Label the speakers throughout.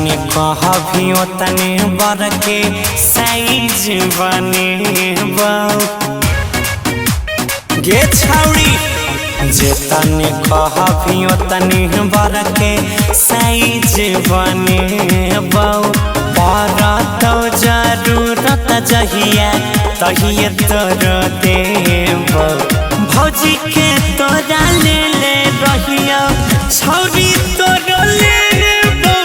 Speaker 1: जेतने कहभी ओतने बर के साइज बने गे छौड़ी जेतने कहभी ओतने बर के साइज बने परत जरूरत जहिया तहिए तोर देव भौजी के तोरा ले ले रहिया छौरी तोर लेबो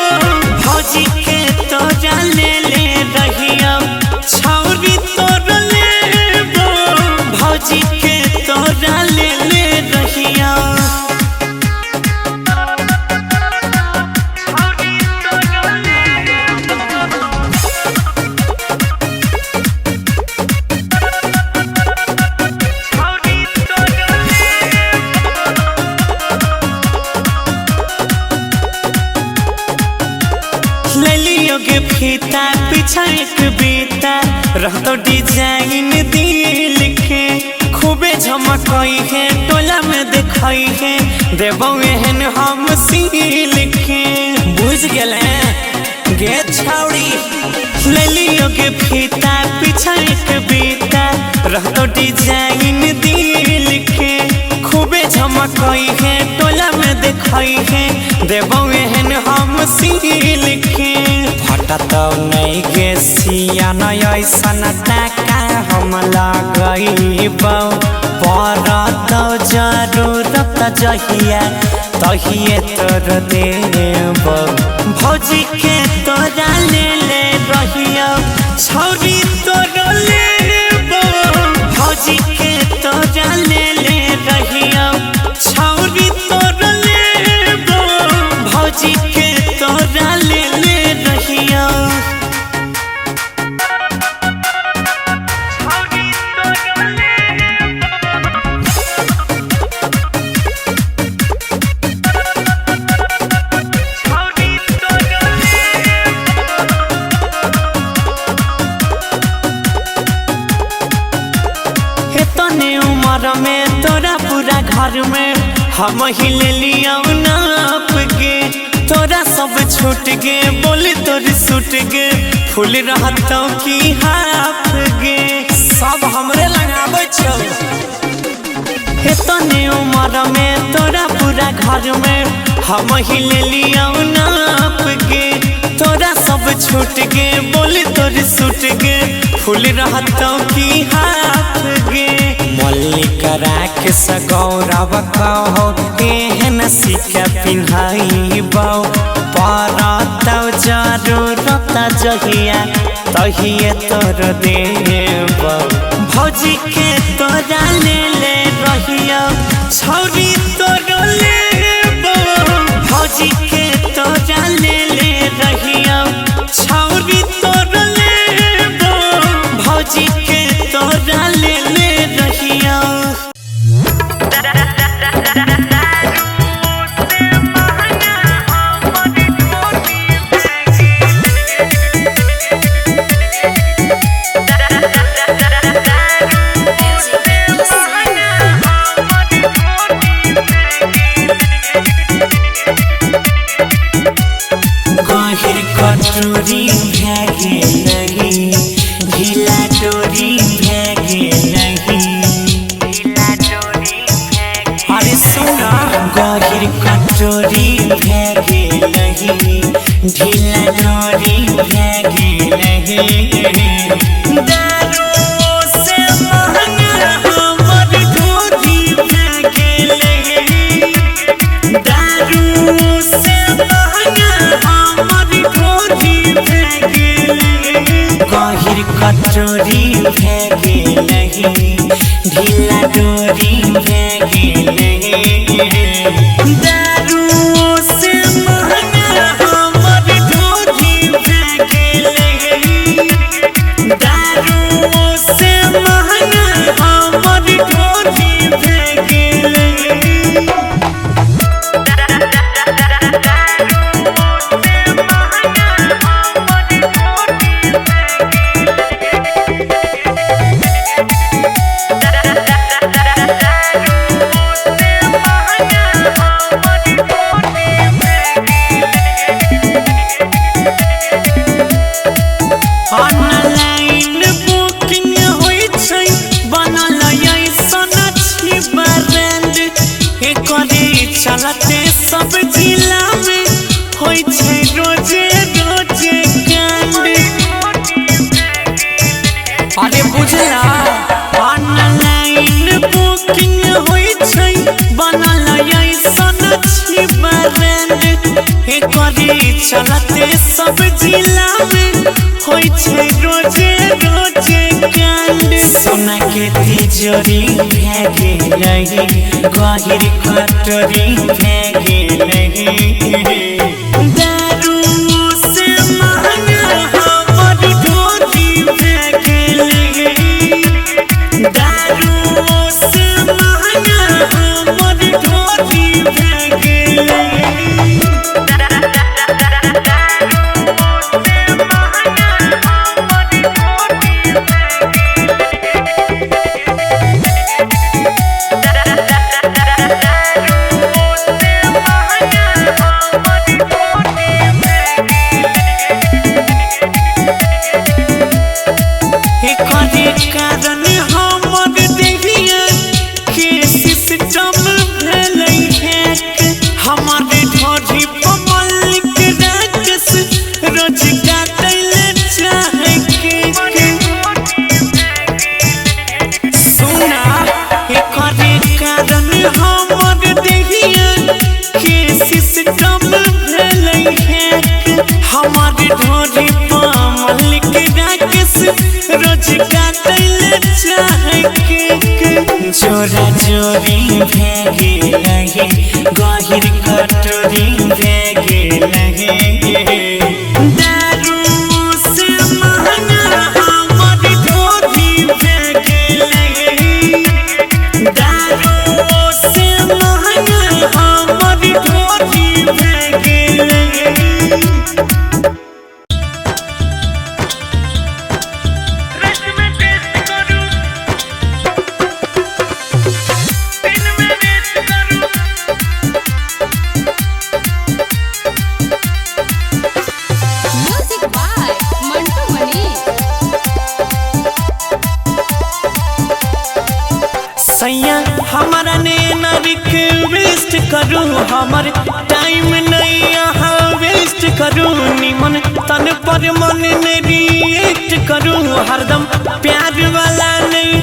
Speaker 1: भौजी के तोरा ले ले रहिया छौरी तोर लेबो भौजी के तोरा ले ले रहिया के फीता पीछा एक बीता रहतो डिजाइन दिल के खूबे झमकई है टोला में देखई है देबो एहन हम सील के बुझ गेले गे छौड़ी ले लियो के फीता पीछा एक बीता रहतो डिजाइन दिल के खूबे झमकई है टोला में देखई है देबो एहन हम सील के फटत नहीं गे सियान ऐसन टाका हम लगइबौ परत जरूरत जहिया तहिए तोर देव भौजी के तोरा ले ले रहिया छौरी तोर लेबो भौजी के तोरा ले ले रहिया छौरी तोर लेबो भौजी के तोरा ले ले रहिया उम्र में तोरा पूरा घर में हम ही ले लिया नाप के तोरा सब छूट गे बोले तोर सूट गे फूल रहतो की हाफ गे सब हमरे लगाबै छौ तने उम्र में तोरा पूरा घर में हम ही ले लिया नाप के तोरा सब छूट गे बोले तोर सूट गे फूल रहतो की हाफ गे मल्लिक राख सगौरव कहो केहन सिक्का पिन्हाइबौ परत जरूरत जहिया तहिए तोर देव भौजी के तोरा ले ले रहिया छौरी तोर लेबो भौजी के तोरा ले ले रहिया छौरी तोर लेबो भौजी के तोरा ले ले रहिया कटोरी भागे नहीं ढीला डोरी भागे नहीं अरे सुना गहिर कटोरी भागे नहीं ढीला डोरी भागे नहीं दारू से महंगा हमर डोरी भागे नहीं दारू से महंगा गहिर कटोरी भागे नहीं ढीला डोरी भागे नहीं दारू से चलते सब जिला में होई छै रोजे रोजे कांड। अरे बुझला ऑनलाइन बुकिंग होई छै बनल ऐसन छी ब्रांड। एकरी चलते सब जिला में होई छै रोजे रोजे कांड। सोना के तिजोरी भागे लही गहिर कटोरी भागे लही। दारू से महंगा हमर ढोली भागे लही। दारू से महंगा हमर ढोली भागे लही। कारण हमर देहिया के सिस्टम भेलै हैक। हमर ढोरी पर मलिक राक्षस रोज काटैले चाहे के। सुना एकरे कारण हमर देहिया के सिस्टम भेलै हैक। हमर ढोरी पर मलिक राक्षस रोज काटैले चाहे के। जोरा जोरी भागे लही गहिर कटोरी भागे लही। दारू से महंगा हमर ढोली भागे लही। दारू से महंगा हमर ढोली भागे लही। हमारा ने रिक्वेस्ट करू हमर टाइम नहीं यहाँ वेस्ट करू। निमन तन पर मन ने रिएक्ट करू हरदम प्यार वाला नहीं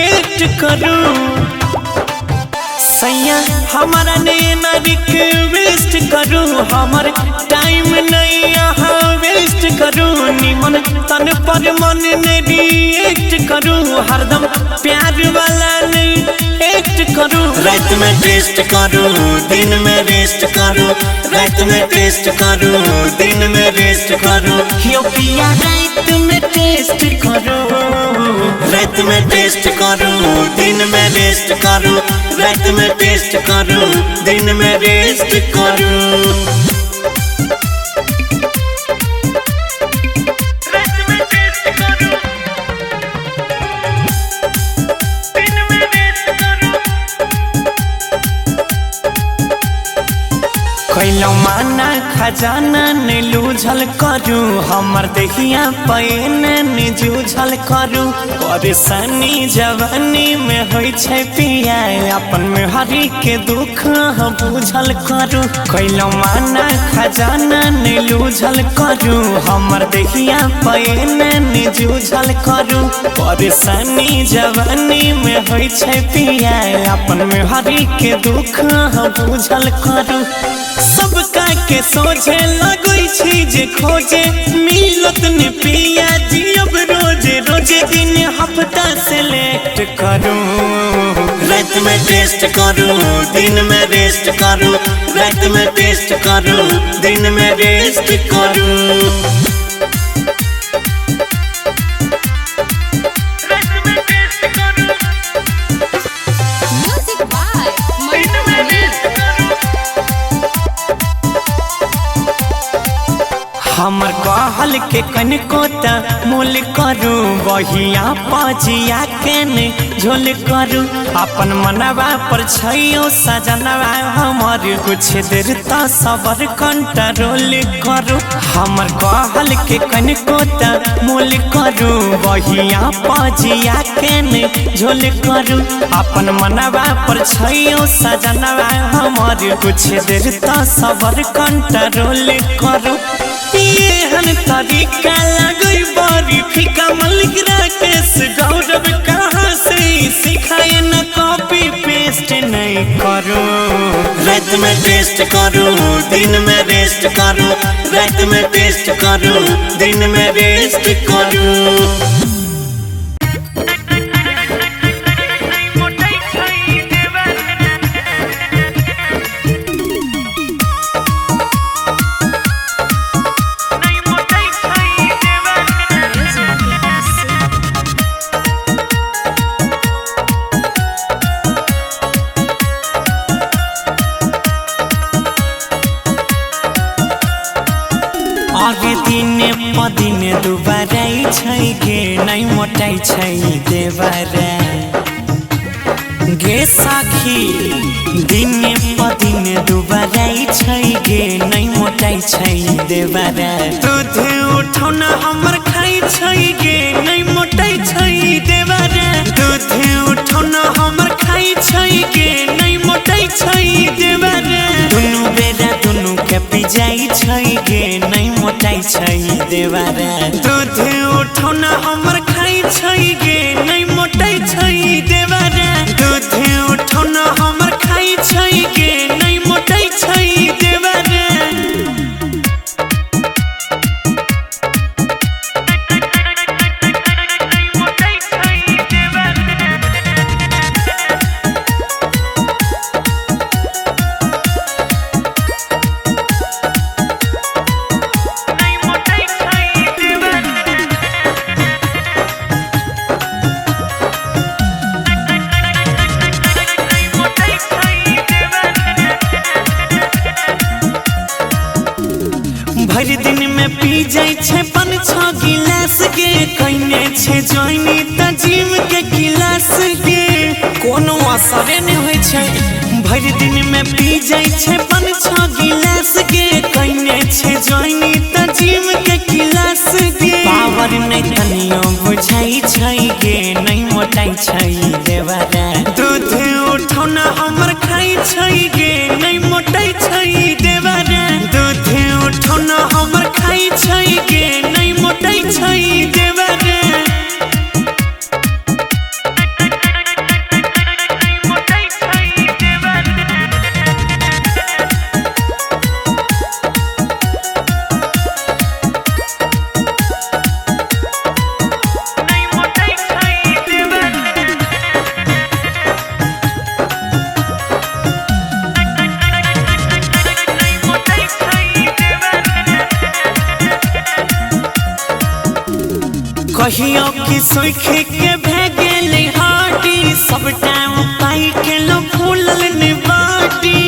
Speaker 1: एक्ट करू। सैया हमारा ने रिक्वेस्ट करू हमर टाइम नहीं यहाँ वेस्ट करू। निमन तन पर मन ने रिएक्ट करू हरदम प्यार वाला नहीं एक्ट करू। रात में टेस्ट करू दिन में रेस्ट करू। रात में टेस्ट करू दिन में रेस्ट करू। यो पिया रात में टेस्ट करू। रात में टेस्ट करू दिन में रेस्ट करू। रात में टेस्ट करू दिन में रेस्ट करू। कैलो माना खजाना ने लूझल करू। हमर देखिया पैन ने जूझल करू। परेशानी जवानी में होई छै पिया अपन में हरी के दुख बुझल करू। कैलो माना खजाना ने लूझल करू। हमर देखिया पैन ने जूझल करू। परेशानी जवानी में होई छै पिया अपन में हरी के दुख बुझल करू। सबका के सोझे लगई छी जे खोजे मिलत ने पिया जी। अब रोजे रोजे दिन हफ्ता सेलेक्ट करू। रात में टेस्ट करू दिन में रेस्ट करू। रात में टेस्ट करू दिन में रेस्ट करू। हमर कहल के कनको त मोल करू बहिया पजिया के ने झोल करू अपन मनवा पर छैयो सजनवा हमर कुछ देर त सबर कंट्रोल करू हमर कहल के कनको त मोल करू बहिया पजिया के ने झोल करू अपन मनवा पर छैयो सजनवा हमर कुछ देर त सबर कंट्रोल करू एहन तरीका लगई बड़ी फीका मलिक राकेश गौरव कहाँ से सिखाए न कॉपी पेस्ट नहीं करो रात में टेस्ट करो दिन में रेस्ट करो रात में टेस्ट करो दिन में रेस्ट करो आगे दिने पदिने दुबाराई छै गे नहीं मोटाई छै देवरा गे साखी दिने पदिने दुबाराई छै गे नहीं मोटाई छै देवरा दूध उठौना हमर खाई छै गे नहीं मोटाई छै देवरा दूध उठौना हमर खाई छै गे नहीं मोटाई छै देवरा दुनु बेरा दुनु के पिजाई छै गे नहीं मोटाई छै देवरा दूध उठौना हमर खाई छै गे नहीं मोटाई छै देवरा दूध उठौना हमर खाई छै गे नहीं मोटाई छै देवरा भरि दिन में पी जाई छै 5-6 गिलास के कइने छै जोइनी त जिम के गिलास के कोनो असरे नहीं होय छै भरि दिन में पी जाई छै 5-6 गिलास के कइने छै जोइनी त जिम के गिलास के पावर नहीं तनियो बुझाई छै गे नहीं मोटाई छै देवरा दूध उठौना हमर खाई छै गे नहीं मोटाई छै देवरा दूध उठौना हमर खाई छै गे नहीं मोटाई छै देवरा कहियो कि सुखी के भेगेल हाटी सब टाइम पाई के लो फूलल निबाटी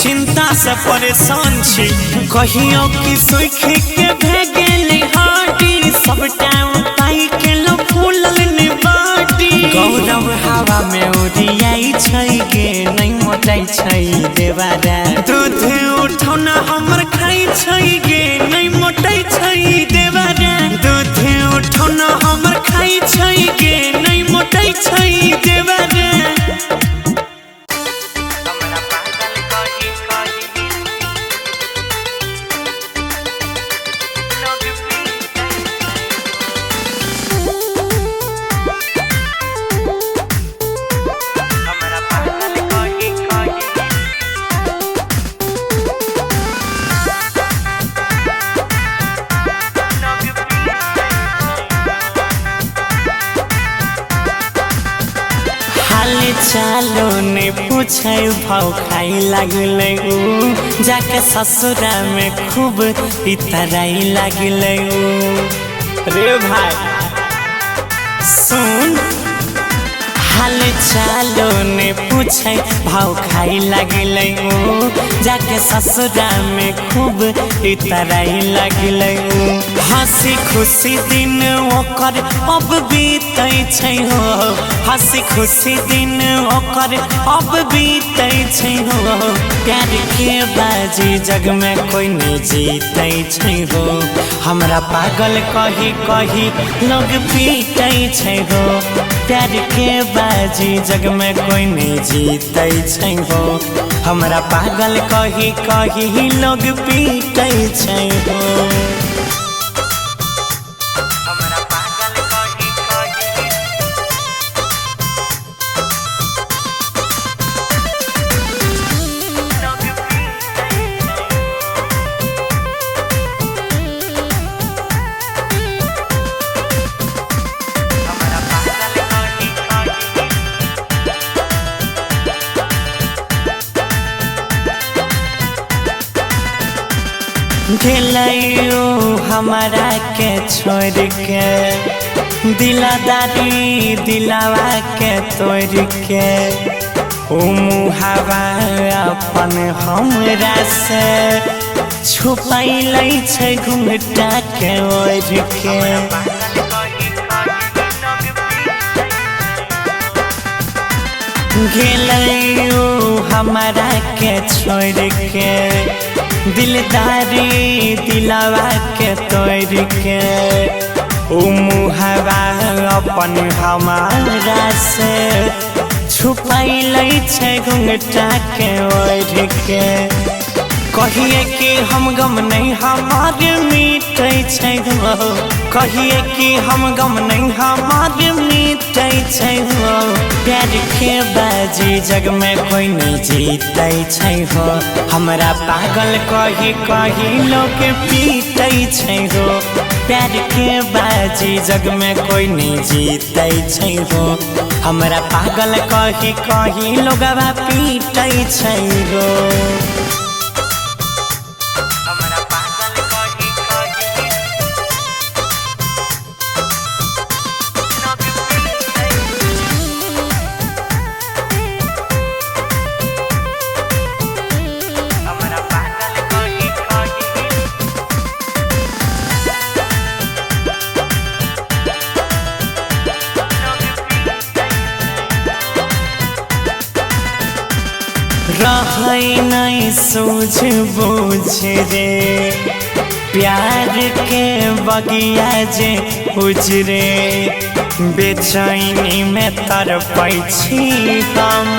Speaker 1: चिंता से परेशान छी कहियो कि सुखी के भेगेल हाटी सब टाइम पाई के लो फूलल निबाटी गौरव हवा में उड़ियाई छै गे नहीं मोटाई छै देवरा दूध उठौना हमर खाई छै गे नहीं मोटाई छै देवरा दूध उठौना हमर खाई छै गे नहीं मोटाई छै देवरा हमरा पागल कहि लोग हमरा पागल कहि चालो ने पूछे भाव खाई लगले जाके ससुरा में खूब इतराई लगले रे भाई सुन हाल चालो ने पूछे भाव खाई लगिलै जाके ससुरा में खूब इतराई लगिलै हंसी खुशी दिन ओकर अब बीतै छै हो हंसी खुशी दिन ओकर अब बीतै छै हो प्यार के बाजी जग में कोई नहीं जीतै छै हो हमरा पागल कही कही लोग पीटै छै हो प्यार के बाजी जग में कोई नहीं जीतै छै हो हमरा पागल कही कही लोग पीटै छै हो हमरा पागल कही कही लोग गेलैयो हमारा के छोड़ के दिलादारी दिलावा के तोड़ के ओ मुहावा अपन हमरा से छुपैलै छै घुंघटा के ओढ़ के गेलैयो हमारा के छोड़ के दिलदारी दिलावा के तोड़ के ओ मुहावा अपन हमारा से छुपैलै छै घुंघटा के ओढ़ के कहिए कि हम गम नहीं हमार मिटै छै हो कहिए कि हम गम नहीं हमार मिटै छै हो प्यार के बाजी जग में कोई नहीं जीतै छै हो हमरा पागल कही कही लोग पीटै छै हो प्यार के बाजी जग में कोई नहीं जीतै छै हो हमरा पागल कही कही लोगवा पीटै छै हो रहै नहीं सूझ बूझ रे प्यार के बगिया जे उजरे बेचैनी में तड़पै छी हम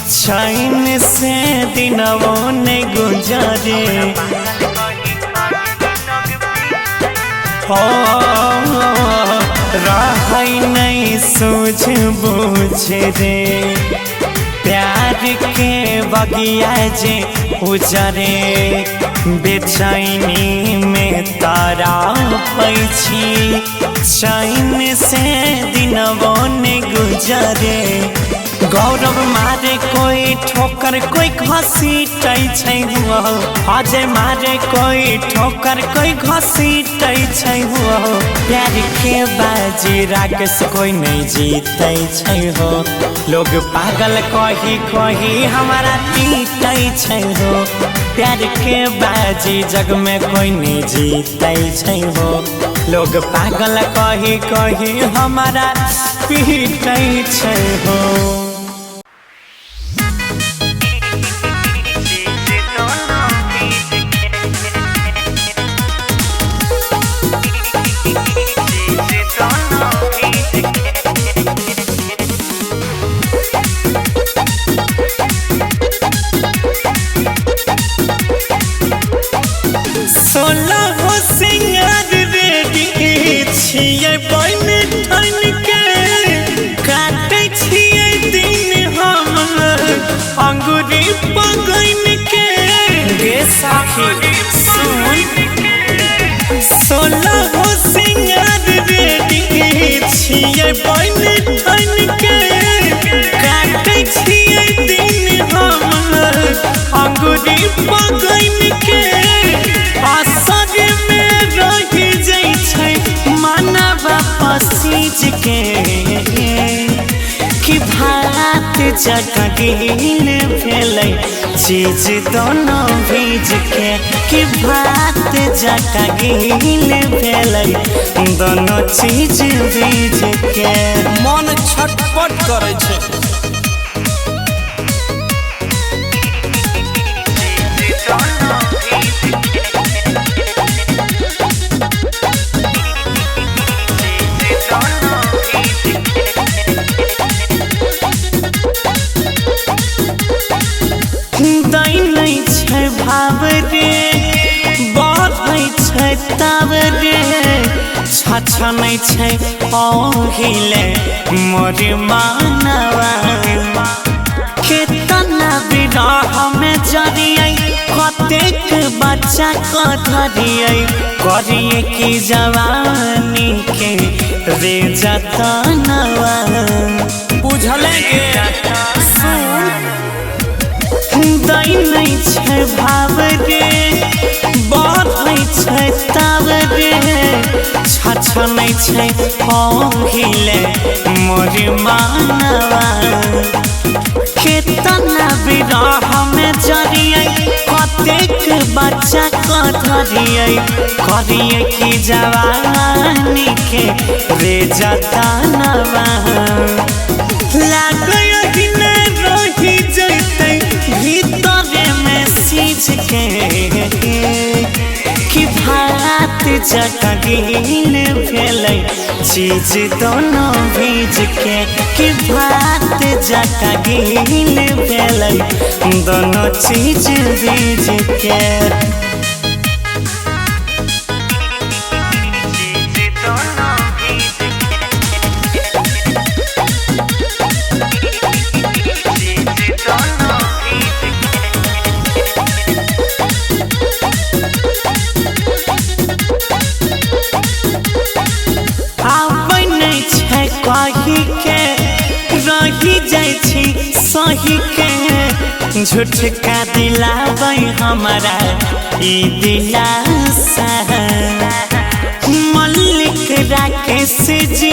Speaker 1: चैन से दिनवो ने गुजरे हो रहै नहीं सूझ बूझ रे प्यार के बगिया जे उजरे बेचैनी में तड़पै छी चैन से दिनवो ने गुजरे गौरव मारे कोई ठोकर कोई घसीटै छै हो अजय मारे कोई ठोकर कोई घसीटै छै हो प्यार के बाजी राकेश कोई नहीं जीतै छै हो लोग पागल कही कही हमारा पीटै छै हो प्यार के बाजी जग में कोई नहीं जीतै छै हो लोग पागल कही कही हमारा पीटै छै हो जगह गील भेलै चीज दोनों भीज के कि भात जगह गील भेलै दोनों चीज भीज के
Speaker 2: मन छटपट करे छे।
Speaker 1: भाव रे बढ़ै छै तब रे छछनै छै पहिले मोर मानवा केतना विरह में जरियै कतेक बच्चा कधरियै करिए की जवानी के रे जतनवा
Speaker 2: बुझले
Speaker 1: दै नहीं छै भाव रे बढ़ै छै तब रे छछनै छै पहिले मोर मानवा केतना विरह में जरियै कतेक बच्चा कधरियै करिए की जवानी के रे जतनवा लागै रही जैतै भीतरे में सीझ के कि भात जगह गील भेलै चीज दोनों भीज के कि भात जगह गील भेलै दोनों चीज भीज के कही के रही जाइ छी सही के झूठ का दिलाबै हमरा ई दिलासा मल्लिक राकेश जी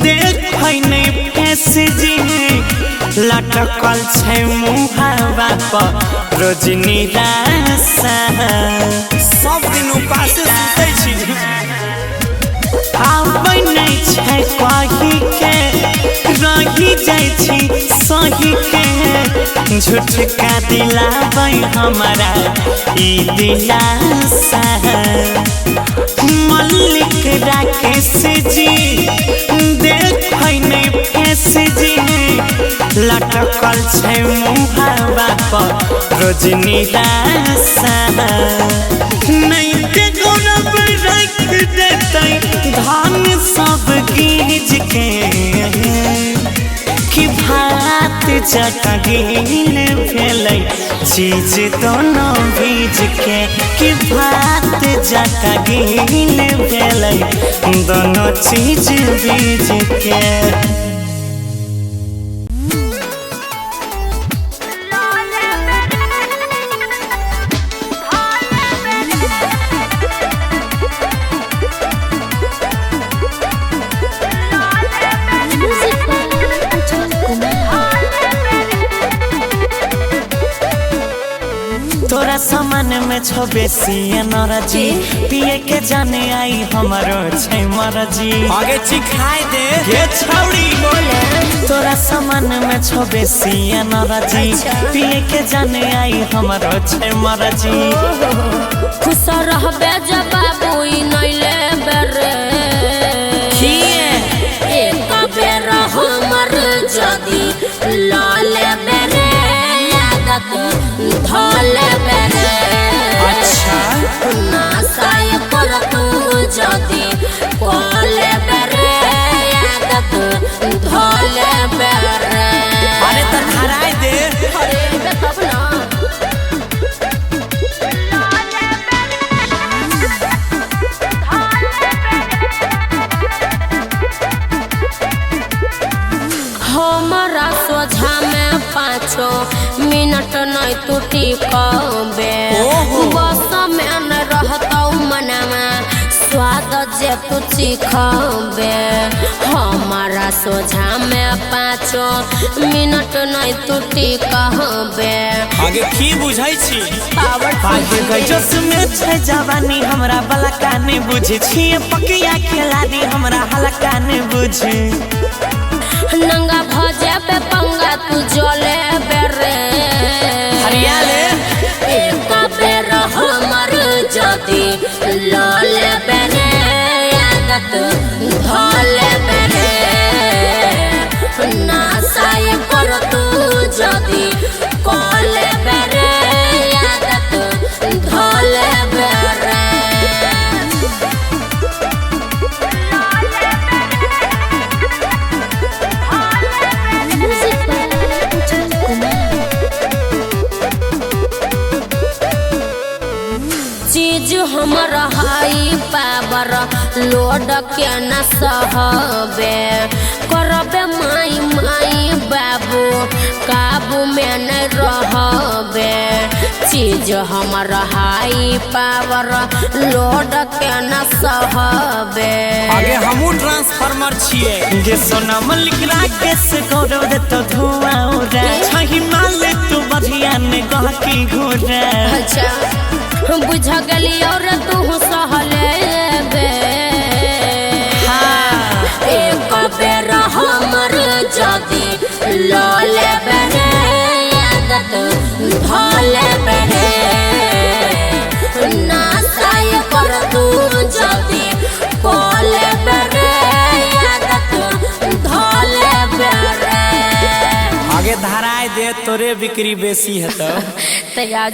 Speaker 1: देखै नहीं फेस जी लटकल छै मुहावा पर रोज निराशा
Speaker 2: सब दिन उपासे सुतै छी।
Speaker 1: आबै नहीं छै कही के रही जाइ छी सही के झूठ का दिलाबै हमरा ई दिलासा मल्लिक राकेश जी देखै नहीं फेस जी लटकल छै मुहावा पर रोज निराशा नहीं के गौरव रख देतै धान सब गीज के कि भात जगह गील भेलै चीज दोनों भीज के कि भात जगह गील भेलै दोनों चीज भीज के तोरा सामान में छो बेसी एनर्जी पिए के जाने आई हमारो छै मरजी
Speaker 2: आगे चिखाई दे ये छौड़ी बोले
Speaker 1: तोरा सामान में छो बेसी एनर्जी पिए के जाने आई हमारो छै मरजी
Speaker 3: खुश रहबे जब बाबू नइले बेरे
Speaker 1: किए
Speaker 3: एक बेर हमर जदी लाले बेरे यादत धले बेरे
Speaker 1: अच्छा
Speaker 3: नासाय पर तू जदी कोले बेरे यादत धले बेरे
Speaker 1: अरे त धराई दे
Speaker 3: अरे बे तब ना हमारा सोझा में 5 मिनट नहीं टूटी कबे बस में न रहता मनवा स्वाद जे तू चिखबे हमारा सोझा में 5 मिनट नहीं तू टिकबे।
Speaker 2: आगे की बुझाई छी
Speaker 1: पागे गजस में छै जवानी हमरा बलका ने बुझे छी पकिया खेला दी हमरा हलका ने बुझे।
Speaker 3: नंगा भजे पे पंगा तू जले बेरे
Speaker 1: हरियाले
Speaker 3: एक बेर हमर जदी लले बेरे आदत धले बेरे नासाय कर तू जदी कले बेरे आदत धले बेरे। चीज हमर हाई पावर लोड के न सहबे करबे माई माई बाबू काबू में न रहबे। चीज हमर हाई पावर लोड के न सहबे।
Speaker 2: आगे हमू ट्रांसफार्मर छिए
Speaker 1: गे सोना मलिक राकेश गौरव दे तो धुआं उड़ा छही माल तू बढ़िया ने गहकी घोड़ा।
Speaker 3: अच्छा बुझ गली और तू सहले बे एक बेर हमर जदी लले बेरे आदत धले बेरे नासाय कर तू जदी कले बेरे आदत धले बेरे।
Speaker 2: आगे धराय दे तोरे बिक्री बेसी है तो
Speaker 3: तैयार